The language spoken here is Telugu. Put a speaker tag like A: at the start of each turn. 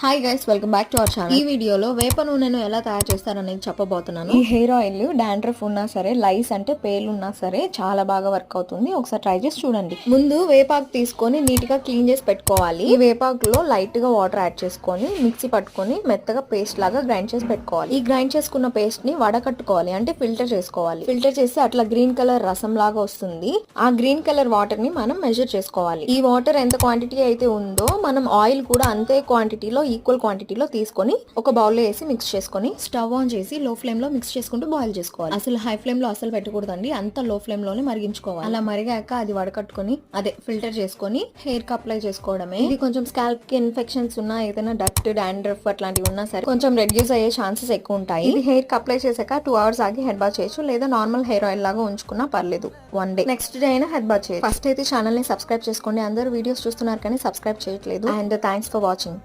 A: Hi guys, welcome back to our channel. ఈ వీడియోలో వేప నూనెను ఎలా తయారు చేస్తారనేది చెప్పబోతున్నాను.
B: ఈ హెయిర్ ఆయిల్ డాండ్రఫ్ ఉన్నా సరే, లైస్ అంటే పేర్లు ఉన్నా సరే చాలా బాగా వర్క్ అవుతుంది. ఒకసారి ట్రై చేసి చూడండి.
A: ముందు వేపాకు తీసుకొని నీట్ గా క్లీన్ చేసి పెట్టుకోవాలి. ఈ వేపాకులో లైట్ గా వాటర్ యాడ్ చేసుకొని మిక్సీ పట్టుకొని మెత్తగా పేస్ట్ లాగా గ్రైండ్ చేసి పెట్టుకోవాలి. ఈ గ్రైండ్ చేసుకున్న పేస్ట్ ని వడకట్టుకోవాలి, అంటే ఫిల్టర్ చేసుకోవాలి. ఫిల్టర్ చేసి అట్లా గ్రీన్ కలర్ రసం లాగా వస్తుంది. ఆ గ్రీన్ కలర్ వాటర్ ని మనం మెజర్ చేసుకోవాలి. ఈ వాటర్ ఎంత క్వాంటిటీ అయితే ఉందో మనం ఆయిల్ కూడా అంతే క్వాంటిటీలో ఈక్వల్ క్వాంటిటీలో తీసుకొని ఒక బౌల్ లో వేసి మిక్స్ చేసుకొని స్టవ్ ఆన్ చేసి లో ఫ్లేమ్ లో మిక్స్ చేసుకుంటూ బాయిల్ చేసుకోవాలి. అసలు హై ఫ్లేమ్ లో అసలు పెట్టకూడదండి, అంత లో ఫ్లేమ్ లోనే మరిగించుకోవాలి. అలా మరిగాక అది వడకట్టుకొని ఫిల్టర్ చేసుకొని హెయిర్ కి అప్లై చేసుకోవడమే. ఇది కొంచెం స్కాల్ప్ కి ఇన్ఫెక్షన్స్ ఉన్నా, ఏదైనా డస్ట్ డాండ్రఫ్ అట్లాంటివి ఉన్నా సరే కొంచెం రెడ్యూస్ అయ్యే ఛాన్సెస్ ఎక్కువ ఉంటాయి. ఇది హెయిర్ కి అప్లై చేసాక 2 hours ఆగి హెడ్ బాత్ చేయొచ్చు, లేదా నార్మల్ హెయిర్ ఆయిల్ లాగా ఉంచుకున్నా పర్లేదు. 1 day నెక్స్ట్ డే అయినా హెడ్ బాత్ చేయొచ్చు. ఫస్ట్ అయితే ఛానల్ ని సబ్స్క్రైబ్ చేసుకోండి. అందరూ వీడియోస్ చూస్తున్నారు కానీ సబ్స్క్రైబ్ చేయట్లేదు. And thanks for watching.